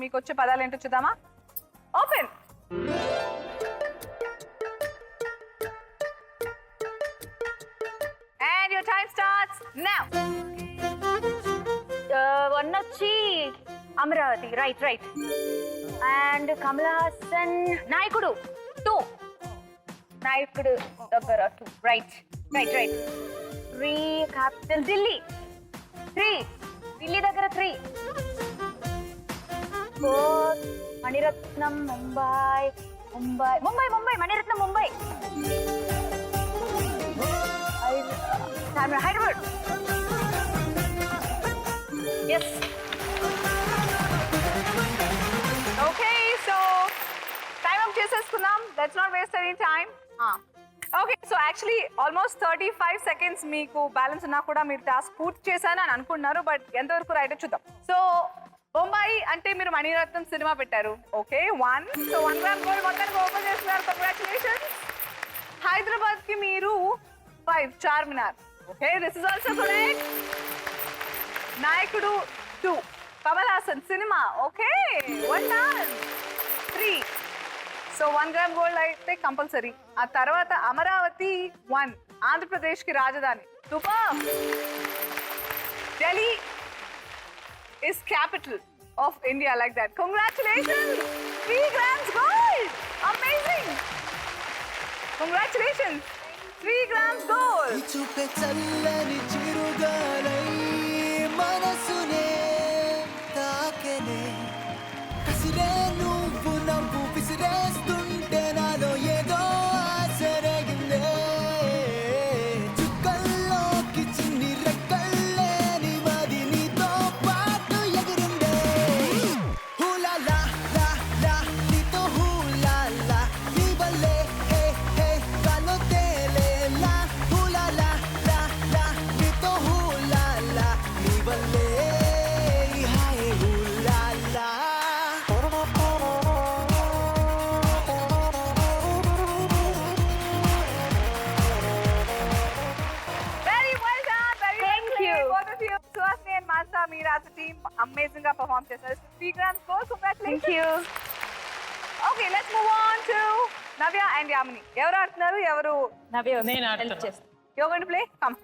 మీకు వచ్చే పదాలు ఏంటో చూద్దామా? Open. And your time starts now. One వచ్చి అమరావతి, రైట్. అండ్ కమల్ హాసన్ నాయకుడు, 2 నాయకుడు దగ్గర 2, రైట్. 3 క్యాపిటల్ ఢిల్లీ, 3 ఢిల్లీ దగ్గర 3. 4 Mani Ratnam Mumbai, Mani Ratnam Mumbai. 5 Hyderabad. Yes. Okay, so time up చేసేసుకుందాం. Let's not waste any time. Okay, so actually almost 35 seconds మీకు బ్యాలెన్స్ ఉన్నా కూడా మీరు టాస్క్ పూర్తి చేశాను అని అనుకుంటున్నారు. బట్ ఎంతవరకు రైట్ చూద్దాం. సో బొంబాయి అంటే మీరు మణిరత్నం సినిమా పెట్టారు. ఓకే, 1. సో 1 గ్రామ్ గోల్డ్ మొత్తానికి ఓపెన్ చేస్తున్నారు. కంగ్రాచులేషన్స్. హైదరాబాద్ కి మీరు 5 Charminar. Okay, this is also correct. నాయకుడు 2 Kamal Haasan cinema. Okay, 1 done. 3. So 1 gram gold అయితే కంపల్సరీ. ఆ తర్వాత అమరావతి 1 ఆంధ్రప్రదేశ్ కి రాజధాని. Super. Delhi is capital of India, like that. Congratulations. 3 grams gold. Amazing. Congratulations. 3 grams gold. చూపే చల్లని చిరుగాలై మనసునే తాకెనే కసిరే నువ్వు నవ్వు విసిరేస్తుంటే నాలో ఏదో ఆశరగిందే చుక్కల్లోకి చిన్ని రెక్కల్లేని మది నీతో పాటు ఎగిరిందే హూలా లా లా లా నీతో హూలా లా నీ వల్లే హే హే గాలో తేలేలా హూలా లా లా లా నీతో హూలా లా నీ వల్లే hi hula law Very well done. Very Thank well played, you. both of you. Suhasini and Mansa, మీరు as a team amazing గా perform చేశారు. 3 grams gold. Congratulations. Thank you. Okay, let's move on to Navya and Yamini. ఎవరు ఆడుతున్నారు? ఎవరు? నవ్య నేను ఆడతాను. Help చేస్తాను. You're going to play? Come.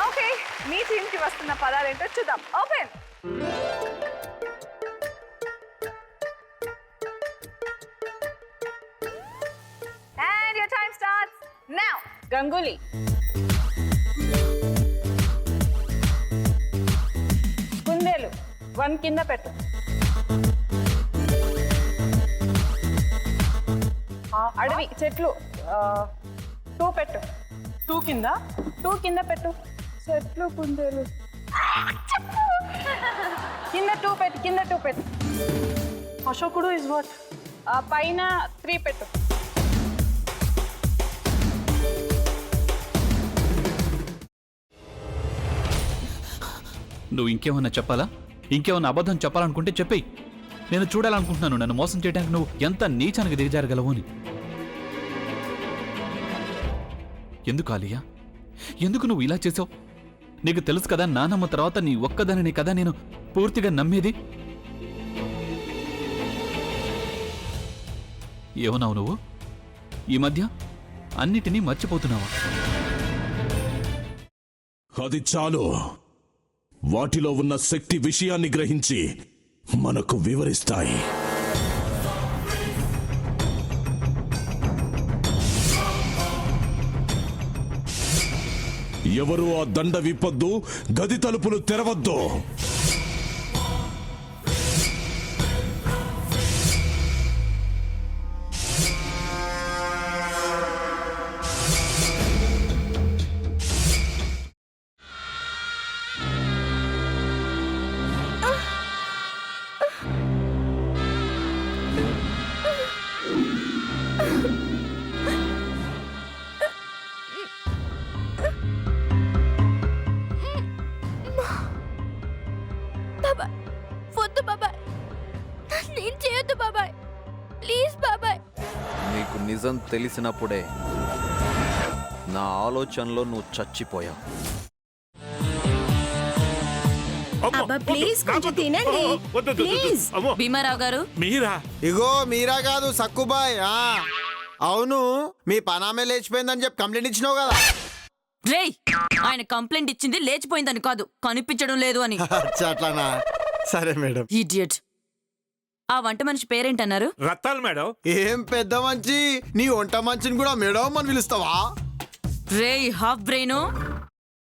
Okay, me team కి వస్తున్న పదాలు ఏంటో చూద్దాం. Open. And your time starts now. Ganguly, కుందేలు, 1 కింద పెట్టు. అడవి, చెట్లు, 2 పెట్టు. 2 కింద పెట్టు. చెట్లు, కుందేలు, కింద 2 పెట్టు. అశోకుడు ఇస్ వాట్? పైన 3 పెట్టు. నువ్వు ఇంకేమన్నా చెప్పాలా? ఇంకేమన్నా అబద్ధం చెప్పాలనుకుంటే చెప్పేయి. నేను చూడాలనుకుంటున్నాను నన్ను మోసం చేయడానికి నువ్వు ఎంత నీచానికి దిగజారగలవు అని. ఎందుకు ఆలియా? ఎందుకు నువ్వు ఇలా చేసావు? నీకు తెలుసు కదా నానమ్మ తర్వాత నీ ఒక్కదానిని కదా నేను పూర్తిగా నమ్మేది. ఏమన్నావు నువ్వు? ఈ మధ్య అన్నిటినీ మర్చిపోతున్నావా? అది చాలు. వాటిలో ఉన్న శక్తి విషయాన్ని గ్రహించి మనకు వివరిస్తాయి. ఎవరు ఆ దండ విప్పొద్దు, గది తలుపులు తెరవద్దు. బాబాయ్, వద్దు బాబాయ్, నేను చేయొద్దు బాబాయ్, ప్లీజ్ బాబాయ్. నీకు నిజం తెలిసినప్పుడే నా ఆలోచనలో నువ్వు చచ్చిపోయావు. అబ్బా ప్లీజ్ కొంచెం తినండి ప్లీజ్. భీమారావు గారు మీరా? ఇగో మీరా కాదు సక్కుబాయ్. అవును, మీ పనామే లేచిపోయిందని చెప్పి కంప్లైంట్ ఇచ్చినావు కదా. రేయ్ ఆయన కంప్లైంట్ ఇచ్చింది లేచిపోయిందని కాదు, కనిపించడం లేదు అని. అచ్చా, అట్లానా? సరే మేడం. ఇడియట్. ఆ వంట మనిషి పేరేంటన్నారు? రత్తాలు మేడం. ఏం పెద్ద మంచి, నీ వంట మంచిని కూడా మేడం అని పిలుస్తావా? రేయ్ హాఫ్ బ్రెయిన్,